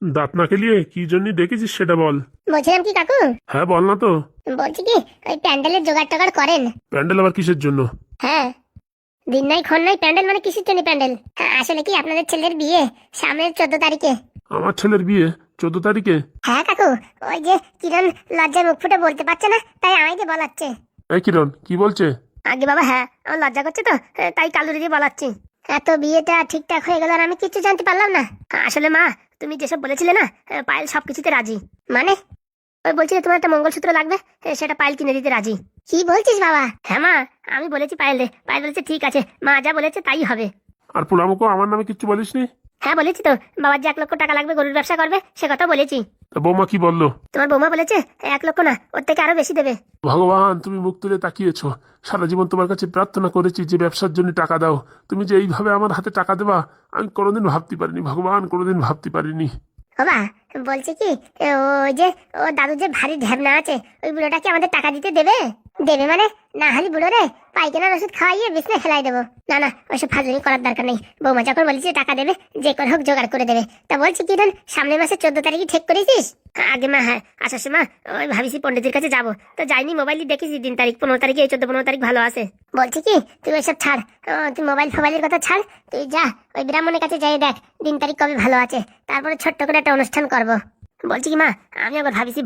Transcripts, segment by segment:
দাঁত না কেলিয়ে কি জন্য ডেকেছিস সেটা বল। বলছিলাম কি কাকু, হ্যাঁ বল না তো। বলছি কি ওই প্যান্ডেলের জোগাড় টোগাড় করেন। প্যান্ডেল আবার কিসের জন্য? হ্যাঁ, দিন নাই ক্ষণ নাই প্যান্ডেল মানে কিসের জন্য প্যান্ডেল? হ্যাঁ, আসলে কি আপনাদের ছেলের বিয়ে সামনের 14 তারিখে। আমার ছেলের বিয়ে 14 তারিখে? হ্যাঁ কাকু, ওই যে কিরণ লজ্জায় মুখ ফুটে বলতে পারছে না, তাই আমাকে বলাচ্ছে। এই কিরণ কি বলছে? আগে বাবা, হ্যাঁ আমার লজ্জা করছে তো, তাই কালুরি দিয়ে বলাচ্ছি। এত বিয়েটা ঠিকঠাক হয়ে গেল আর আমি কিছু জানতে পারলাম না। আসলে মা, তুমি যেসব বলেছিলে না, পায়েল সবকিছুতে রাজি। মানে ওই বলছিলে তোমার একটা মঙ্গলসূত্র লাগবে, সেটা পায়েল কিনে দিতে রাজি। কি বলছিস বাবা? হ্যাঁ মা, আমি বলেছি পায়েল রে, পায়েল বলেছে ঠিক আছে, মা যা বলেছে তাই হবে। আর পোলামুখো আমার নামে কিচ্ছু বলিসনি? হ্যাঁ বলেছি তো, বাবার যে 1 লক্ষ টাকা লাগবে গরুর ব্যবসা করবে সে কথা বলেছি। তা বৌমা কি বললো? তোমার বৌমা বলেছে 1 লক্ষ না, ওর থেকে আরো বেশি দেবে। ভগবান, তুমি মুখ তুলে তাকিয়েছো। সারা জীবন তোমার কাছে প্রার্থনা করেছি যে ব্যবসার জন্য টাকা দাও। তুমি যে এইভাবে আমার হাতে টাকা দেবা আমি কোনোদিন ভাবতে পারিনি ভগবান, কোনোদিন ভাবতে পারিনি। বাবা বলছে কি, ওই যে ও দাদু যে ভারী ঢ্যাবনা আছে, ওই বুড়োটা কি আমাদের টাকা দিতে দেবে? দেবে মানে, না হলে বুড়ো রে পাইখানার ওষুধ খাওয়াইয়ে বিছনে ফেলাই দেবো। না না, ওইসব ফাজলামি করার দরকার নেই। বৌমা যখন বলেছে টাকা দেবে, যে করে হোক জোগাড় করে দেবে। তা বলছি কি রে, সামনের মাসে 14 তারিখে ঠিক করেছিস? আগে মা, হ্যাঁ আসার সময় ওই ভাবিছি পণ্ডিতের কাছে যাবো, তো যাইনি, মোবাইলে দেখেছি দিন তারিখ 15 তারিখে, এই 14-15 তারিখ ভালো আছে। বলছি কি তুই ওইসব ছাড়, তুই মোবাইল ফোবাইলের কথা ছাড়, তুই যা ওই ব্রাহ্মণের কাছে যাই দেখ দিন তারিখ কবে ভালো আছে, তারপরে ছোট্ট করে একটা অনুষ্ঠান করব। বলছি কি মা, আমি একবার ভাবিছি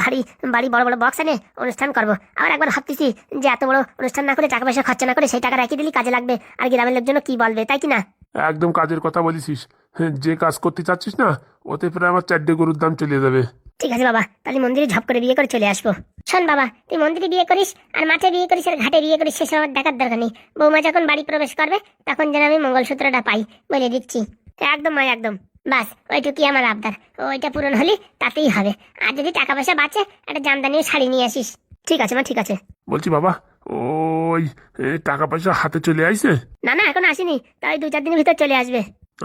বাড়ি বড় বড় বক্স এনে অনুষ্ঠান করবো। আবার একবার ভাবতেছি যে এত বড় অনুষ্ঠান না করে, টাকা পয়সা খরচা না করে, সেই টাকা রেখে দিলি কাজে লাগবে, আর গ্রামের লোকজন কি বলবে, তাই কি না? একদম কাজের কথা বলেছিস। হ্যাঁ, যে কাজ করতে চাচ্ছিস না ওতে প্রায় আমার 4টে গরুর দাম চলে যাবে। ঠিক আছে বাবা, তাহলে মন্দিরে ঝপ করে বিয়ে করে চলে আসবো। শোন বাবা, তুই মন্দিরে বিয়ে করিস আর মাঠে বিয়ে করিস আর ঘাটে বিয়ে করিস, সেসব আমার দেখার দরকার নেই। বৌমা যখন বাড়ি প্রবেশ করবে তখন যেন আমি মঙ্গলসূত্রটা পাই, বলে দিচ্ছি। একদম মা, একদম। বাস ওইটুকুই আমার আবদার, ওইটা পূরণ হলি তাতেই হবে। আর যদি টাকা পয়সা বাঁচে, একটা জামদানিও শাড়ি নিয়ে আসিস। ঠিক আছে মা, ঠিক আছে। বলছি বাবা, ওই টাকা পয়সা হাতে চলে আইছে? না না, এখন আসিনি, তাই 2-4 দিনের ভিতর চলে আসবে।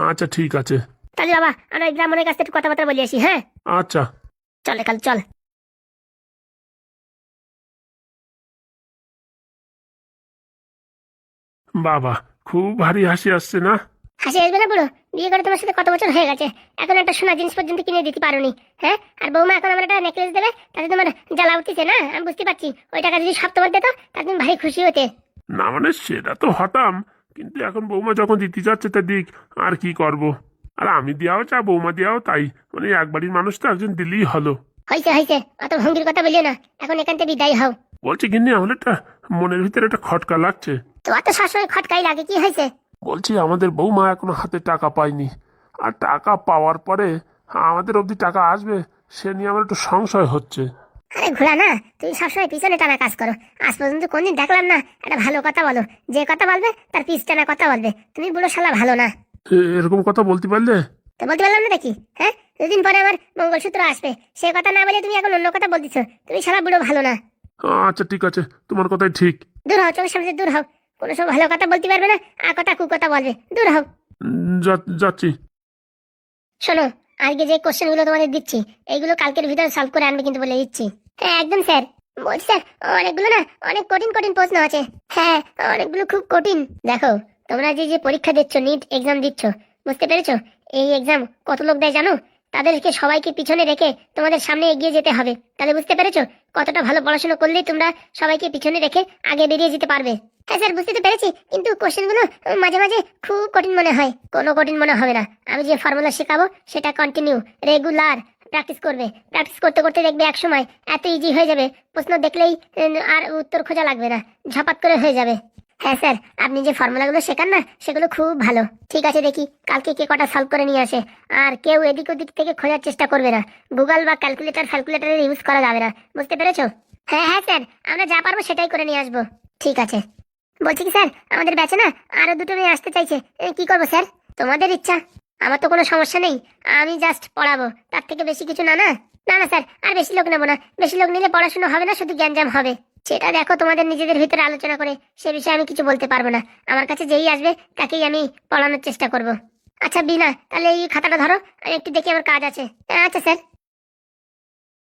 আচ্ছা ঠিক আছে। তাহলে বাবা আমরা ওই ব্রাহ্মণের কাছ থেকে একটু কথাবার্তা বলে আসি, হ্যাঁ? আচ্ছা। চলে কাল চল। বাবা, খুব ভারী হাসি আসছে না? হাসি আসবে না বুড়ো? বিয়ে করে তোমার সাথে কত বছর হয়ে গেছে, এখন একটা সোনা জিনিস পর্যন্ত কিনে দিতে পারোনি। হ্যাঁ, আর বৌমা এখন আমার একটা নেকলেস দেবে, তাতে তোমার জ্বালা উঠতেছে না? আমি বুঝতে পারছি, ওই টাকা যদি সব তোমার দিত তাতে তুমি ভারী খুশি হতে। না মানে সেটা তো হতাম, কিন্তু এখন বৌমা যখন দিতে যাচ্ছে তা দিক, আর কি করব। আর আমি দেওয়াও চা বৌমা দেওয়াও তাই, মানে এক বাড়ির মানুষ তো একজন দিলেই হলো। হয়েছে হয়েছে, অত ভঙ্গির কথা বলিও না, এখন এখান থেকে বিদায় হও। বলছি গিন্নি, আমার একটা মনের ভিতরে একটা খটকা লাগছে। তোমার তো সবসময় খটকাই লাগে, কি হয়েছে? বলছি আমাদের বৌমা এখনো হাতে টাকা পায়নি, আর টাকা পাওয়ার পরে আমাদের অবধি টাকা আসবে সে নিয়ে আমার একটু সংশয় হচ্ছে। আরে ঘোড়া না, তুমি সবসময় পিছনে টানা কাজ করো। আজ পর্যন্ত কোনদিন দেখলাম না একটা ভালো কথা বলো, যে কথা বলবে তার পিছ টানা কথা বলবে। তুমি বুড়ো শালা ভালো না। এরকম কথা বলতে পারলে? তো বলতে পারলাম না দেখি, হ্যাঁ? 2 দিন পরে আমার মঙ্গলসূত্র আসবে, সে কথা না বলে তুমি এখন অন্য কথা বলতেছো। তুমি শালা বুড়ো ভালো না। আচ্ছা ঠিক আছে, তোমার কথাই ঠিক। দূর হও, চোখের সামনে থেকে দূর হও। কোনো সময় ভালো কথা বলতে পারবে না, আর কথা কুকথা বলবে, দূর হও। যাচ্ছি। শোনো, আজকে যে কোশ্চেন গুলো তোমাদের দিচ্ছি, এইগুলো কালকের ভিতরে সলভ করে আনবে কিন্তু, বলে দিচ্ছি। হ্যাঁ একদম স্যার। বলছি স্যার, অনেকগুলো না, অনেক কঠিন কঠিন প্রশ্ন আছে। হ্যাঁ, অনেকগুলো খুব কঠিন। দেখো, তোমরা যে যে পরীক্ষা দিচ্ছ, নিট এক্সাম দিচ্ছ, বুঝতে পেরেছো? এই এক্সাম কত লোক দেয় জানো? তাদেরকে সবাইকে পিছনে রেখে তোমাদের সামনে এগিয়ে যেতে হবে। তাহলে বুঝতে পেরেছো কতটা ভালো পড়াশোনা করলেই তোমরা সবাইকে পিছনে রেখে আগে বেরিয়ে যেতে পারবে। হ্যাঁ স্যার, বুঝতে তো পেরেছি, কিন্তু কোশ্চেনগুলো মাঝে মাঝে খুব কঠিন মনে হয়। কোনো কঠিন মনে হবে না, আমি যে ফর্মুলা শেখাবো সেটা কন্টিনিউ রেগুলার প্র্যাকটিস করবে। প্র্যাকটিস করতে করতে দেখবে এক সময় এত ইজি হয়ে যাবে, প্রশ্ন দেখলেই আর উত্তর খোঁজা লাগবে না, ঝপাত করে হয়ে যাবে। হ্যাঁ স্যার, আপনি যে ফর্মুলাগুলো শেখান না সেগুলো খুব ভালো। ঠিক আছে, দেখি কালকে কে কটা সলভ করে নিয়ে আসে। আর কেউ এদিক ওদিক থেকে খোঁজার চেষ্টা করবে না, গুগল বা ক্যালকুলেটারের ইউজ করা যাবে না, বুঝতে পেরেছো? হ্যাঁ হ্যাঁ স্যার, আমরা যা পারবো সেটাই করে নিয়ে আসবো। ঠিক আছে। বলছি কি স্যার, আমাদের ব্যাচে না আরো 2টো মেয়ে আসতে চাইছে, কি করবো স্যার? তোমাদের ইচ্ছা, আমার তো কোনো সমস্যা নেই, আমি জাস্ট পড়াবো, তার থেকে বেশি কিছু না। না না না স্যার, আর বেশি লোক নেবো না, বেশি লোক নিলে পড়াশোনা হবে না, শুধু জ্ঞানজাম হবে। সেটা দেখো তোমাদের নিজেদের ভিতরে আলোচনা করে, সে বিষয়ে আমি কিছু বলতে পারবো না। আমার কাছে যেই আসবে তাকেই আমি পড়ানোর চেষ্টা করব। আচ্ছা বিনা, তাহলে এই খাতাটা ধরো, আমি একটু দেখি, আমার কাজ আছে। আচ্ছা স্যার,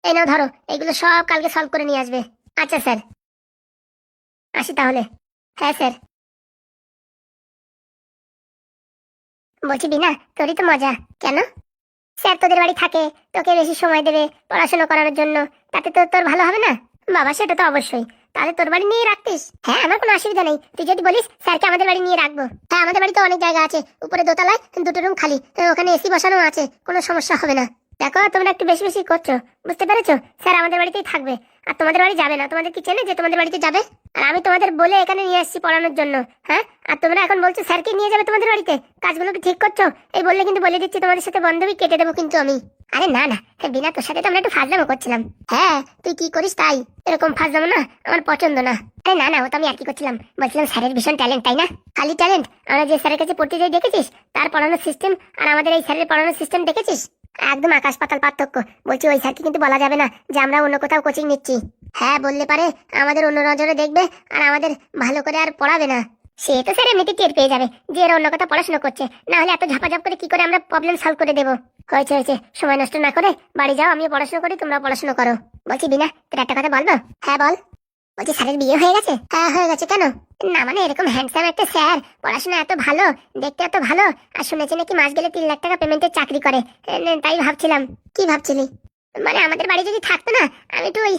এই নাও ধরো, এগুলো সব কালকে সলভ করে নিয়ে আসবে। আচ্ছা স্যার, আসি তাহলে। হ্যাঁ স্যার। বলছি বিনা, তোরই তো মজা। কেন? স্যার তোদের বাড়ি থাকে, তোকে বেশি সময় দেবে পড়াশোনা করানোর জন্য, তাতে তো তোর ভালো হবে না? বাবা সেটা তো অবশ্যই, তাহলে তোর বাড়ি নিয়ে রাখতিস। হ্যাঁ আমার কোনো অসুবিধা নেই, তুই যদি বলিস স্যারকে আমাদের বাড়ি নিয়ে রাখবো। হ্যাঁ আমাদের বাড়িতে অনেক জায়গা আছে, উপরে দোতলায় 2টো রুম খালি, ওখানে এসি বসানো আছে, কোনো সমস্যা হবে না। দেখো তোমরা একটু বেশি বেশি করছো, বুঝতে পেরেছো? স্যার আমাদের বাড়িতেই থাকবে, আর তোমাদের বাড়ি যাবে না। তোমাদের কি চেনে যে তোমাদের বাড়িতে যাবে? আর আমি তোমাদের বলে এখানে নিয়ে আসছি পড়ানোর জন্য। হ্যাঁ, আর তোমরা এখন বলছো স্যারকে নিয়ে যাবে তোমাদের বাড়িতে? কাজগুলো কি ঠিক করছো? এই বললে কিন্তু বলে দিচ্ছি তোমাদের সাথে বন্ধবী কেটে দেবো কিন্তু আমি। আরে না না, বিনা তোর সাথে তো আমরা একটু ফাজলামো করছিলাম। হ্যাঁ তুই কি করিস তাই, এরকম ফাজলামো না আমার পছন্দ না। আরে না না, ও তো আমি আর কি করছিলাম, বলছিলাম স্যারের ভীষণ ট্যালেন্ট, তাই না? খালি ট্যালেন্ট? আমরা যে স্যারের কাছে পড়তে যাই দেখেছিস, তার পড়ানোর সিস্টেম আর আমাদের এই স্যারের পড়ানোর সিস্টেম দেখেছিস? একদম আকাশ পাতাল পার্থক্য। বলছি ওই স্যারকে কিন্তু বলা যাবে না যে আমরা অন্য কোথাও কোচিং নিচ্ছি। হ্যাঁ বললে পারে আমাদের অন্য নজরে দেখবে আর আমাদের ভালো করে আর পড়াবে না। সে তো স্যার এমনিতে টের পেয়ে যাবে যে এরা অন্য কথা পড়াশোনা করছে, না হলে এত ঝাপাঝাপ করে কি করে আমরা প্রবলেম সলভ করে দেবো। হয়েছে হয়েছে, সময় নষ্ট না করে বাড়ি যাও, আমিও পড়াশোনা করি, তোমরা পড়াশোনা করো। বলছি বিনা, তোর একটা কথা বলবো? হ্যাঁ বল। বলছি স্যারের বিয়ে হয়ে গেছে? হ্যাঁ হয়ে গেছে। কেন? না মানে এরকম হ্যান্ডসাম একটা স্যার, পড়াশোনা এত ভালো, দেখতে এত ভালো, আর শুনেছি নাকি মাস গেলে 3 লাখ টাকা পেমেন্টের চাকরি করে, তাই ভাবছিলাম। কি ভাবছিলি? মানে আমাদের বাড়ি যদি থাকতো না, আমি একটু ওই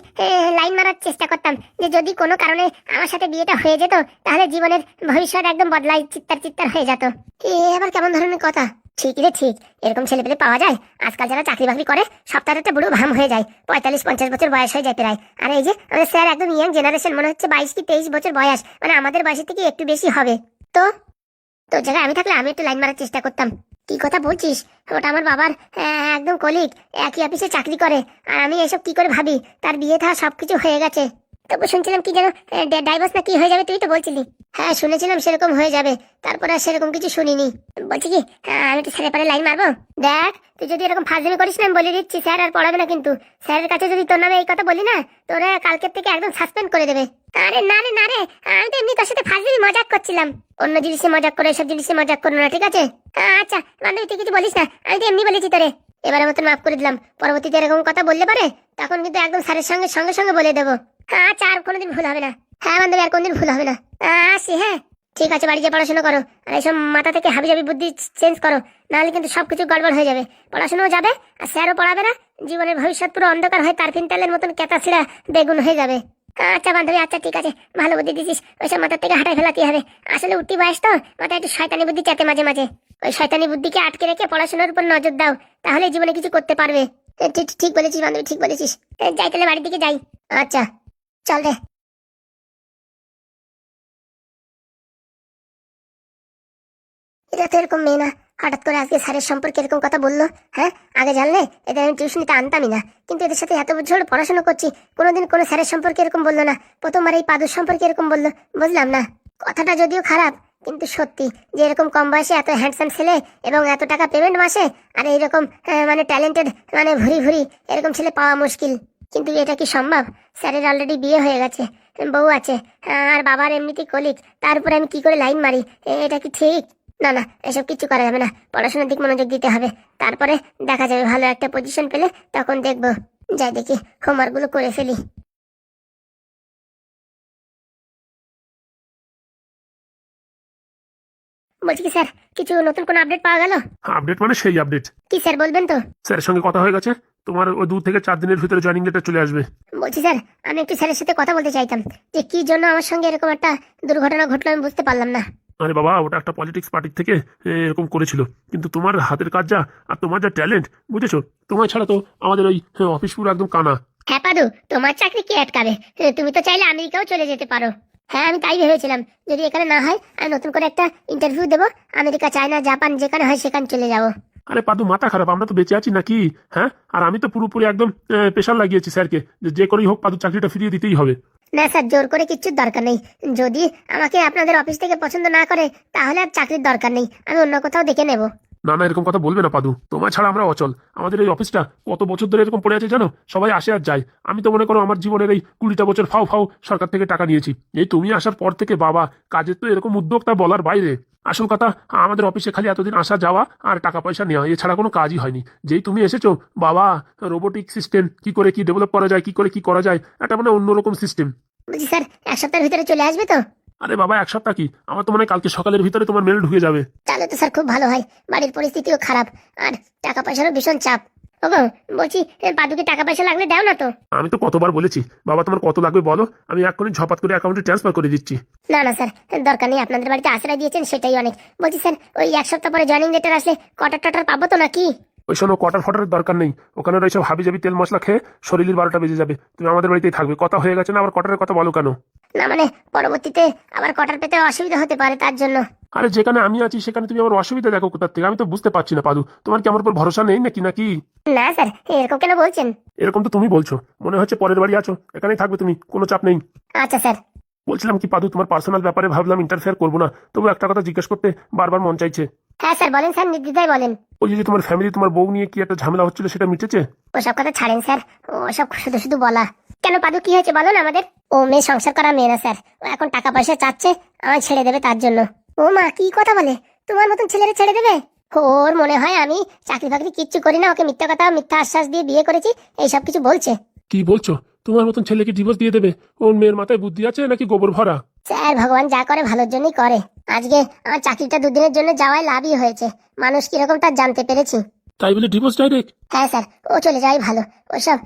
লাইন মারার চেষ্টা করতাম যে যদি কোনো কারণে আমার সাথে বিয়েটা হয়ে যেত, তাহলে জীবনের ভবিষ্যৎ একদম বদলাই চিত্তার চিত্তার হয়ে যেত। এ আবার কেমন ধরনের কথা? ঠিক রে ঠিক, এরকম ছেলে পেলে পাওয়া যায় আজকাল। যারা চাকরি বাকরি করে সপ্তাহে একটা বুড়ো ভাম হয়ে যায়, 45-50 বছর বয়স হয়ে যায় প্রায়। আর এই যে আমাদের স্যার একদম ইয়াং জেনারেশন, মনে হচ্ছে 22 কি 23 বছর বয়স, মানে আমাদের বয়সের থেকে একটু বেশি হবে। তো তোর জায়গায় আমি থাকলে আমি একটু লাইন মারার চেষ্টা করতাম। কি কথা বলছিস? ওটা আমার বাবার একদম কলিগ, একই অফিসে চাকরি করে, আর আমি এসব কি করে ভাবি? তার বিয়ে থা সবকিছু হয়ে গেছে। তবু শুনছিলাম কি যেন ডাইভোর্স না কি হয়ে যাবে, তুই তো বলছিলি। হ্যাঁ শুনেছিলাম সেরকম হয়ে যাবে, তারপরে আর সেরকম কিছু শুনিনি। বলছি কি, আমি একটু স্যারের পরে লাইন মারবো। দেখ তুই যদি এরকম ফাজলামি করিস না, আমি বলে দিচ্ছি স্যার আর পড়াবে না কিন্তু। স্যারের কাছে যদি তোর নামে এই কথা বলি না, তোরা কালকের থেকে একদম সাসপেন্ড করে দেবে। আরে না রে না রে, আমি তো এমনি তোর সাথে ফাজলামি মজাক করছিলাম। অন্য জিনিসে মজাক করে এসব জিনিসে মজাক করো না, ঠিক আছে? আচ্ছা বান্ধবী তুই কিছু বলিস না, আমি তো এমনি বলেছি তোরে। এবারের মতন মাফ করে দিলাম, পরবর্তীতে এরকম কথা বললে পারে তখন কিন্তু একদম স্যারের সঙ্গে সঙ্গে সঙ্গে বলে দেবো। আচ্ছা আর কোনোদিন ভুল হবে না। হ্যাঁ বান্ধবী আর কোনদিন ভুল হবে না। আসি হ্যাঁ, ঠিক আছে, বাড়ি গিয়ে পড়াশোনা করো, আর এইসব মাথা থেকে হাবিজাবি বুদ্ধি চেঞ্জ করো, নাহলে কিন্তু সবকিছু গড়বড় হয়ে যাবে। পড়াশোনাও যাবে আর স্যারও পড়াবে না, জীবনের ভবিষ্যৎ পুরো অন্ধকার হয়ে তারফিন তেলের মতন কেতা ছিঁড়া বেগুন হয়ে যাবে। আচ্ছা বান্ধবী, আচ্ছা ঠিক আছে, ভালো বুদ্ধি দিছিস, ওইসব মাথার থেকে হাঁটাই ফেলাতে হবে। আসলে উঠতি বয়স তো, মাথায় একটু শয়তানি বুদ্ধি চাতে মাঝে মাঝে। ওই শয়তানি বুদ্ধিকে আটকে রেখে পড়াশোনার উপর নজর দাও, তাহলে জীবনে কিছু করতে পারবে। ঠিক ঠিক বলেছিস বান্ধবী, ঠিক বলেছিস। যাই তাহলে বাড়ির দিকে যাই। আচ্ছা চল রে। এটা তো এরকম মেয়ে না, হঠাৎ করে আজকে স্যারের সম্পর্কে এরকম কথা বললো। হ্যাঁ আগে জানলে এদের আমি টিউশনিতে আনতামই না, কিন্তু এদের সাথে এত বছর পড়াশোনা করছি, কোনোদিন কোনো স্যারের সম্পর্কে এরকম বললো না, প্রথমবার এই পাদুর সম্পর্কে এরকম বললো। বুঝলাম না, কথাটা যদিও খারাপ কিন্তু সত্যি, যে এরকম কম বয়সে এত হ্যান্ডসাম ছেলে এবং এত টাকা পেমেন্ট মাসে, আর এইরকম মানে ট্যালেন্টেড, মানে ভুরি ভুরি এরকম ছেলে পাওয়া মুশকিল। কিন্তু এটা কি সম্ভব? স্যারের অলরেডি বিয়ে হয়ে গেছে, বউ আছে, আর বাবার এমনিতেই কলিগ, তার উপরে আমি কি করে লাইন মারি? এটা কি ঠিক? না না, এসব কিছু করা যাবে না, পড়াশোনার দিক মনোযোগ দিতে হবে, তারপরে দেখা যাবে। ভালো একটা পজিশন পেলে তখন দেখবো। যাই দেখি হোমওয়ার্কগুলো করে ফেলি। বলছি কি স্যার, কিছু নতুন কোনো আপডেট পাওয়া গেল? আপডেট মানে সেই আপডেট। কি স্যার বলবেন তো? স্যারের সঙ্গে কথা হয়ে গেছে, তোমার ওই 2 থেকে 4 দিনের ভিতরে জয়েনিং লেটার চলে আসবে। বলছি স্যার, আমি একটু স্যারের সাথে কথা বলতে চাইতাম, যে কি জন্য আমার সঙ্গে এরকম একটা দুর্ঘটনা ঘটলো আমি বুঝতে পারলাম না। আরে বাবা, ওটা একটা পলিটিক্স পার্টির থেকে এরকম করেছিল, কিন্তু তোমার হাতের কাজ যা আর তোমার যা ট্যালেন্ট, বুঝেছো, তোমার ছাড়া তো আমাদের ওই অফিস পুরো একদম কানা। হ্যাঁ পাদু, তোমার চাকরি কে আটকাবে? তুমি তো চাইলে আমেরিকাও চলে যেতে পারো। হ্যাঁ আমি তাই ভেবেছিলাম, যদি এখানে না হয় আমি নতুন করে একটা ইন্টারভিউ দেবো, আমেরিকা, চায়না, জাপান, যেখানে হয় সেখানে চলে যাবো। আরে পাদু, মাথা খারাপ, আমরা তো বেঁচে আছি নাকি? হ্যাঁ, আর আমি তো পুরোপুরি একদম প্রেশার লাগিয়েছি স্যারকে, যে করেই হোক পাদু চাকরিটা ফিরিয়ে দিতেই হবে। না স্যার, জোর করে কিচ্ছুর দরকার নেই। যদি আমাকে আপনাদের অফিস থেকে পছন্দ না করে, তাহলে আর চাকরির দরকার নেই, আমি অন্য কোথাও দেখে নেব। না না, এরকম কথা বলবে না পাদু, তোমার ছাড়া আমরা অচল। আমাদের এই অফিসটা কত বছর ধরে এরকম পড়ে আছে জানো, সবাই আসে আর যায়। আমি তো মনে করো আমার জীবনের এই 20টা বছর ফাও ফাও সরকার থেকে টাকা নিয়েছি। এই তুমি আসার পর থেকে বাবা, কাজের তো এরকম উদ্যোক্তা বলার বাইরে। আসল কথা, আমাদের অফিসে খালি এতদিন আসা যাওয়া আর টাকা পয়সা নেওয়া, এছাড়া কোনো কাজই হয়নি। যেই তুমি এসেছো বাবা, রোবোটিক সিস্টেম কি করে কি ডেভেলপ করা যায়, কি করে কি করা যায়, এটা মানে অন্যরকম সিস্টেম। বুঝি স্যার, 1 সপ্তাহের ভিতরে চলে আসবে তো? আরে বাবা, এক সপ্তাহ কি, আমার তো মনে হয় কালকে সকালের ভিতরে তোমার মেল ঢুকে যাবে। তাহলে তো স্যার খুব ভালো হয়, বাড়ির পরিস্থিতিও খারাপ আর টাকা পয়সারও ভীষণ চাপ। ওগো বলছি, পাদুকে টাকা পয়সা লাগলে দাও না তো। আমি তো কতবার বলেছি, বাবা তোমার কত লাগবে বলো, আমি এক্ষুনি ঝপাত করে অ্যাকাউন্টে ট্রান্সফার করে দিচ্ছি। না না স্যার, দরকার নেই, আপনাদের বাড়িতে আশ্রয় দিয়েছেন সেটাই অনেক। বলছি স্যার, ওই এক সপ্তাহ পরে জয়েনিং লেটার আসলে কটার টটার পাবো তো নাকি? ওই শোনো, কটার ফটার দরকার নেই, ওখানে ওই সব হাবি জাবি তেল মশলা খেয়ে শরীরের 12টা বেজে যাবে। তুমি আমাদের বাড়িতেই থাকবে, কথা হয়ে গেছে না, আবার কটারের কথা বলো কেন? না মানে পরবর্তীতে আবার কটার পেতে অসুবিধা হতে পারে তার জন্য। আরে যেখানে আমি আছি সেখানে তুমি আমার অসুবিধা দেখো কোথার থেকে, আমি তো বুঝতে পারছি না পাদু, তোমার কি আমার উপর ভরসা নেই নাকি নাকি? না স্যার, এরকম কেন বলছেন? এরকম তো তুমি বলছো, মনে হচ্ছে পরের বাড়ি আছো, এখানেই থাকবে তুমি, কোনো চাপ নেই। আচ্ছা স্যার। বলছিলাম কি পাদু, তোমার পার্সোনাল ব্যাপারে ভাবলাম ইন্টারফেয়ার করবো না, তবু একটা কথা জিজ্ঞেস করতে বারবার মন চাইছে। হ্যাঁ স্যার বলেন স্যার, নির্দ্বিধায় বলেন। ওই যে তোমার ফ্যামিলি, তোমার বউ নিয়ে কি একটা ঝামেলা হচ্ছিল, সেটা মিটেছে? ওসব কথা ছাড়েন স্যার, ওসব শুধু শুধু বলা। কেন পাদু, কি হয়েছে বলো না আমাদের? ও মেয়ে সংসার করা মেয়ে না স্যার, ও এখন টাকা পয়সা চাচ্ছে, আমায় ছেড়ে দেবে তার জন্য। ও মা, কি কথা বলে? তোমার মতন ছেলেরা ছেড়ে দেবে? ওর মনে হয় আমি চাকরি বাকরি কিচ্ছু করি না, ওকে মিথ্যা কথা মিথ্যা আশ্বাস দিয়ে বিয়ে করেছি, এইসব কিছু বলছে। কি বলছো? তোমার মতন ছেলেকে ডিভোর্স দিয়ে দেবে? ওর মেয়ের মাথায় বুদ্ধি আছে নাকি গোবর ভরা? স্যার ভগবান যা করে ভালোর জন্যই করে। আজকে আমার চাকরিটা দুদিনের জন্য যাওয়ায় লাভই হয়েছে, মানুষ কিরকম তার জানতে পেরেছি। তাই বলে ডিভোর্স ডাইরেক্ট? হ্যাঁ স্যার, ও চলে যাওয়াই ভালো। ওসব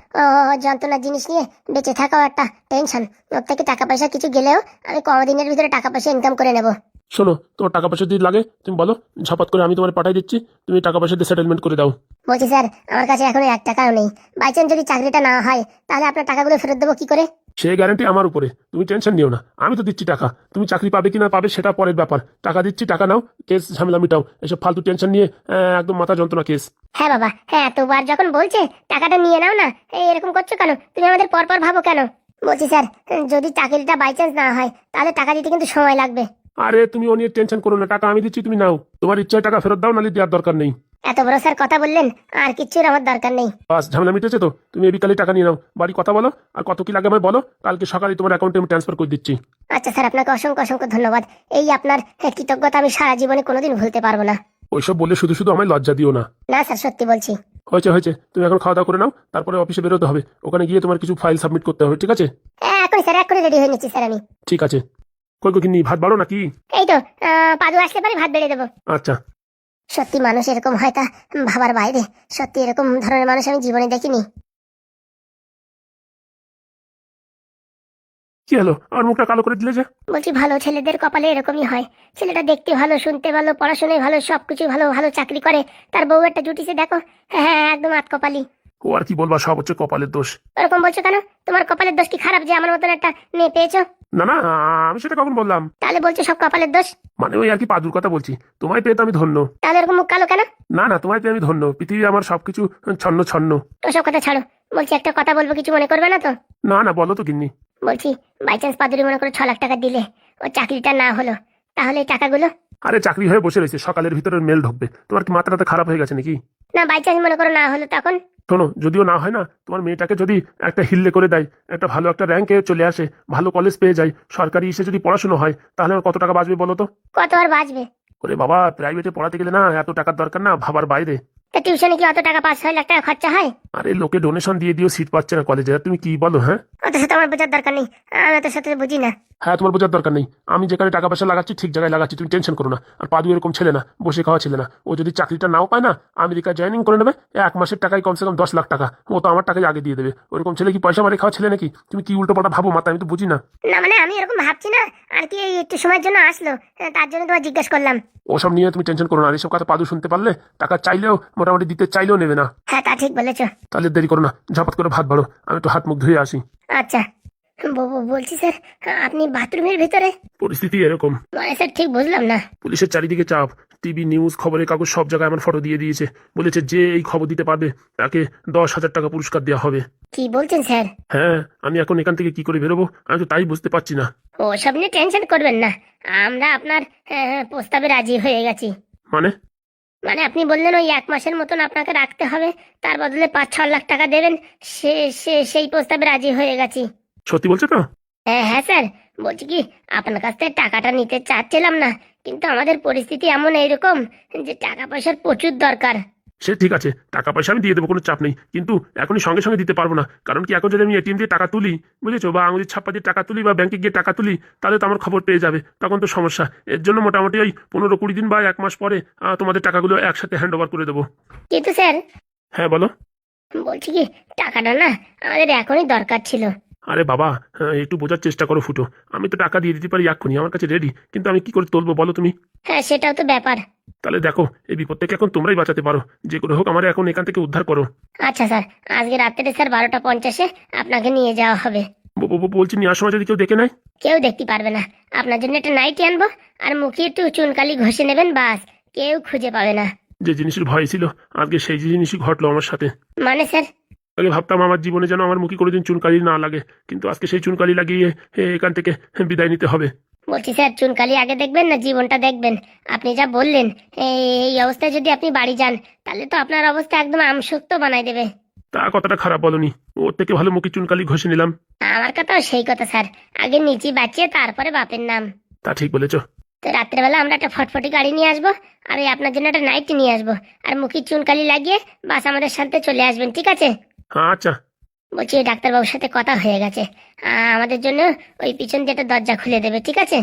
যন্ত্রণার জিনিস নিয়ে বেঁচে থাকাও একটা টেনশন। ওর থেকে টাকা পয়সা কিছু গেলেও আমি কদিনের ভিতরে টাকা পয়সা ইনকাম করে নেব। শোনো, তোমার টাকা পয়সা যদি লাগে তুমি বলো, ঝপাত করে আমি তোমার পাঠাই দিচ্ছি, তুমি টাকা পয়সা দিয়ে সেটেলমেন্ট করে দাও। বলছি স্যার, আমার কাছে এখন 1 টাকাও নেই। বাই চান্স যদি চাকরিটা না হয় তাহলে আপনার টাকাগুলো ফেরত দেবো কি করে? সে গ্যারান্টি আমার উপরে, তুমি টেনশন নিও না, আমি তো দিচ্ছি টাকা। তুমি চাকরি পাবে কিনা পাবে সেটা পরের ব্যাপার, টাকা দিচ্ছি, টাকা নাও, কেস ঝামেলা মিটাও, এসব ফালতু টেনশন নিয়ে একদম মাথা যন্ত্রণা কেস। হ্যাঁ বাবা, হ্যাঁ এতবার যখন বলছে টাকাটা নিয়ে নাও না, এরকম করছো কেন? তুমি আমাদের পর ভাবো কেন? বলছি স্যার, যদি চাকরিটা বাই চান্স না হয় তাহলে টাকা দিতে কিন্তু সময় লাগবে। আরে তুমি ও নিয়ে টেনশন করো না, টাকা আমি দিচ্ছি, তুমি নাও, তোমার ইচ্ছায় টাকা ফেরত দাও, নাহলে দেওয়ার দরকার নেই। এত বড় স্যার কথা বললেন, আর কিচ্ছুর আমার দরকার নেই। বাস, ঝামেলা মিটেছে তো? তুমি এই বিকালে টাকা নিয়ে নাও, বাড়ি কথা বলো, আর কত কি লাগে আমায় বলো, কালকে সকালে তোমার অ্যাকাউন্টে আমি ট্রান্সফার করে দিচ্ছি। আচ্ছা স্যার, আপনাকে অসংখ্য অসংখ্য ধন্যবাদ। এই আপনার কৃতজ্ঞতা আমি সারা জীবনে কোনোদিন ভুলতে পারবো না। ওইসব বলে শুধু শুধু আমায় লজ্জা দিও না। না স্যার, সত্যি বলছি। হয়েছে হয়েছে, তুমি এখন খাওয়া দাওয়া করে নাও, তারপরে অফিসে বেরোতে হবে, ওখানে গিয়ে তোমার কিছু ফাইল সাবমিট করতে হবে, ঠিক আছে? হ্যাঁ এখনই স্যার, এখনই রেডি হয়ে নিচ্ছি স্যার আমি। ঠিক আছে। কই কই কিনি, ভাত বাড়ো নাকি? এই তো পাদু আসলে পরে ভাত বেড়ে দেবো। আচ্ছা। সত্যি মানুষ এরকম হয় তা ভাবার বাইরে। সত্যি এরকম ধরনের মানুষ আমি জীবনে দেখিনি। কি হলো, আর মুখটা কালো করে দিলে যে? বলছি ভালো ছেলেদের কপালে এরকমই হয়। ছেলেটা দেখতে ভালো, শুনতে ভালো, পড়াশোনায় ভালো, সবকিছু ভালো, ভালো চাকরি করে, তার বউ একটা জুটিছে দেখো। হ্যাঁ হ্যাঁ, একদম আতকপালি। ও আর কি বলবা, সব হচ্ছে কপালের দোষ। ওরকম বলছো কেন? তোমার কপালের দোষ কি খারাপ যে আমার মতন একটা মেয়ে পেয়েছো? না না, আমি সেটা কখন বললাম? তাহলে বলছো সব কপালের দোষ? মানে ওই আর কি পাদুর কথা বলছি, তোমায় পেয়ে তো আমি ধন্য। তাহলে এরকম মুখ কালো কেন? না না, তোমায় পেয়ে আমি ধন্য, পৃথিবী আমার সবকিছু ছন্ন ছন্ন। ওসব কথা ছাড়ো। বলছি একটা কথা বলবো, কিছু মনে করবে না তো? না না, বলো তো গিন্নি। বলছি বাই চান্স পাদুরি মনে করে 6 লাখ টাকা দিলে, ও চাকরিটা না হলো, তাহলে এই টাকাগুলো? আরে চাকরি হয়ে বসে রয়েছে, সকালের ভিতরে মেল ঢুকবে, তোমার কি মাথাটা খারাপ হয়ে গেছে নাকি? না বাই চান্স মনে করো না হলো তখন? শোনো, যদিও না হয় না, তোমার মেয়েটাকে যদি একটা হিল্লে করে দেয়, একটা ভালো একটা র্যাঙ্কে চলে আসে, ভালো কলেজ পেয়ে যায়, সরকারি এসে যদি পড়াশোনা হয়, তাহলে আমার কত টাকা বাঁচবে বলো তো? কত আর বাঁচবে? ওরে বাবা, প্রাইভেটে পড়াতে গেলে না এত টাকার দরকার না, ভাবার বাইরে। তা টিউশনে কি অত টাকা 5-6 লাখ টাকা খরচা হয়? আরে লোকে ডোনেশন দিয়ে দিয়েও সিট পাচ্ছে না কলেজে, আর তুমি কি বলো? হ্যাঁ অত সাথে আমার বোঝার দরকার নেই, আমি অত সাথে বুঝি না। হ্যাঁ, তোমার বোঝার দরকার নেই, আমি যেখানে টাকা পয়সা লাগাচ্ছি ঠিক জায়গায় লাগাচ্ছি, তুমি টেনশন করো না। আর পাদু এরকম ছেলে না, বসে খাওয়া ছেলে না, ও যদি চাকরিটা নাও পায় না, আমেরিকা জয়েনিং করে নেবে, 1 মাসের টাকায় কমসে কম 10 লাখ টাকা, ও তো আমার টাকায় আগে দিয়ে দেবে। ওরকম ছেলে কি পয়সা মারে খাওয়া ছেলে নাকি? তুমি কি উল্টো পাল্টা ভাবো মাথা, আমি তো বুঝি না। না মানে আমি এরকম ভাবছি না, আর কি এই একটু সময়ের জন্য আসলো, তার জন্য তোমার জিজ্ঞেস করলাম। ওসব নিয়ে তুমি টেনশন করো না, আর এসব কথা পাদু শুনতে পারলে টাকা চাইলেও মোটামুটি দিতে চাইলেও নেবে না। হ্যাঁ তা ঠিক বলেছো। তাহলে দেরি করো না, ঝপাত করে ভাত বাড়ো, আমি একটু হাত মুখ ধুয়ে আসি। আচ্ছা। বলছি স্যার, আপনি বাথরুমের ভিতরে? পরিস্থিতি এরকম। মানে স্যার ঠিক বুঝলাম না। পুলিশের চারিদিকে চাপ, টিভি নিউজ খবরের কাগজ সব জায়গায় আমার ফটো দিয়ে দিয়েছে, বলেছে যে এই খবর দিতে পারবে তাকে 10,000 টাকা পুরস্কার দেওয়া হবে। কি বলছেন স্যার? হ্যাঁ, আমি এখন এখান থেকে কি করে বেরোবো আমি তো তাই বুঝতে পারছি না। ওসব নিয়ে টেনশন করবেন না, আমরা আপনার প্রস্তাবে রাজি হয়ে গেছি। মানে? মানে আপনি বললেন ওই 1 মাসের মতন আপনাকে রাখতে হবে, তার বদলে 5-6 লাখ টাকা দেবেন, সেই প্রস্তাবে রাজি হয়ে গেছি। সত্যি বলছো তো? হ্যাঁ হ্যাঁ স্যার, বলছি কি আপনার কাছ থেকে টাকাটা নিতে চাচ্ছিলাম না, কিন্তু আমাদের পরিস্থিতি এমন এইরকম যে টাকা পয়সার প্রচুর দরকার। সে ঠিক আছে, টাকা পয়সা আমি দিয়ে দেবো, কোনো চাপ নেই, কিন্তু এখনই সঙ্গে সঙ্গে দিতে পারবো না। কারণ কি, এখন যদি আমি এটিএম দিয়ে টাকা তুলি, বুঝেছো, বা আঙুলির ছাপ্পা দিয়ে টাকা তুলি বা ব্যাংকে গিয়ে টাকা তুলি, তাহলে তো আমার খবর পেয়ে যাবে, তখন তো সমস্যা। এর জন্য মোটামুটি ওই 15-20 দিন বা 1 মাস পরে তোমাদের টাকাগুলো একসাথে হ্যান্ড ওভার করে দেবো। কিন্তু স্যার, হ্যাঁ বলো। বলছি কি, টাকাটা না আমাদের এখনই দরকার ছিল। আরে বাবা, একটু বোঝার চেষ্টা করো ফুটো। আমি তো টাকা দিয়ে দিতে পারি এক্ষুনি, আমার কাছে রেডি, কিন্তু আমি কি করে তুলবো বলো তুমি? হ্যাঁ, সেটাও তো ব্যাপার। তাহলে দেখো, এই বিপদ থেকে এখন তোমরাই বাঁচাতে পারো, যে করে হোক আমার এখন এখান থেকে উদ্ধার করো। আচ্ছা স্যার, আজকে রাত্রে স্যার 12টা 50-এ আপনাকে নিয়ে যাওয়া হবে। বলছি নেওয়ার সময় যদি কেউ দেখে নেয়? কেউ দেখতে পারবে না। আপনার জন্য একটা নাইটি আনবো, আর মুখে একটু চুনকালি ঘষে নেবেন, বাস। কেউ খুঁজে পাবে না। যে জিনিসের ভয় ছিল, আজকে সেই জিনিসই ঘটলো আমার সাথে। মানে স্যার? আগে ভাবতাম আমার জীবনে যেন আমার মুখে কোনোদিন চুনকালি না লাগে, কিন্তু আজকে সেই চুনকালি লাগিয়ে এখান থেকে বিদায় নিতে হবে। বলছি স্যার, চুনকালি আগে দেখবেন না জীবনটা দেখবেন? আপনি যা বললেন, এই অবস্থায় যদি আপনি বাড়ি যান, তাহলে তো আপনার অবস্থা একদম আমসুক্ত বানাই দেবে। তা কথাটা খারাপ বলনি, ওর থেকে ভালো মুখে চুনকালি ঘষে নিলাম। আমার কথাও সেই কথা স্যার, আগে নিচে বাঁচিয়ে তারপরে বাপের নাম। তা ঠিক বলেছো। তো রাত্রেবেলা আমরা একটা ফটফটি গাড়ি নিয়ে আসবো, আর ওই আপনার জন্য একটা নাইটি নিয়ে আসবো, আর মুখে চুনকালি লাগিয়ে বাস আমাদের সাথে চলে আসবেন, ঠিক আছে? হ্যাঁ আচ্ছা। বলছি ওই ডাক্তারবাবুর সাথে কথা হয়ে গেছে, আমাদের জন্য ওই পিছন দিয়ে একটা দরজা খুলে দেবে, ঠিক আছে?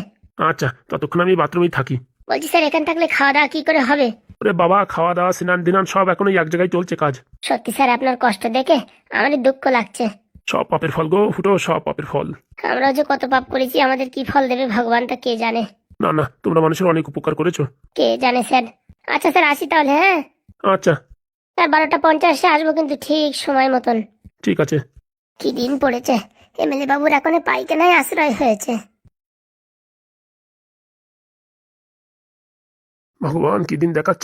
আচ্ছা, ততক্ষণ আমি বাথরুমেই থাকি। বলছি স্যার, এখান থাকলে খাওয়া দাওয়া কি করে হবে? ওরে বাবা, খাওয়া দাওয়া স্নান দিনান সব এখন এই এক জায়গায় চলছে কাজ। সত্যি স্যার, আপনার কষ্ট দেখে আমাদের দুঃখ লাগছে। সব পাপের ফল গো ফুটো, সব পাপের ফল। আমরাও যে কত পাপ করেছি, আমাদের কি ফল দেবে ভগবান তা কে জানে। না না, তোমরা মানুষের অনেক উপকার করেছো। কে জানে স্যার। আচ্ছা স্যার, আসি তাহলে। হ্যাঁ আচ্ছা স্যার, 12টা 50-এ আসবো কিন্তু ঠিক সময় মতন। ঠিক আছে। কি দিন পড়েছে, এমএলএ বাবুর এখন পাইখানায় আশ্রয় হয়েছে। ভগবান, কি দিন দেখাচ্ছ,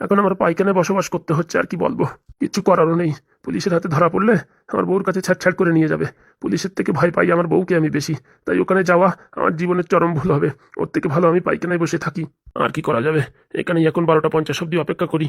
এখন আমার পাইখানায় বসবাস করতে হচ্ছে, আর কি বলবো, কিচ্ছু করারও নেই। পুলিশের হাতে ধরা পড়লে আমার বউর কাছে ছাড় করে নিয়ে যাবে। পুলিশের থেকে ভয় পাই আমার বউকে আমি বেশি, তাই ওখানে যাওয়া আমার জীবনের চরম ভুল হবে। ওর থেকে ভালো আমি পাইখানায় বসে থাকি। আর কি করা যাবে, এখানেই এখন 12টা 50 অব্দি অপেক্ষা করি।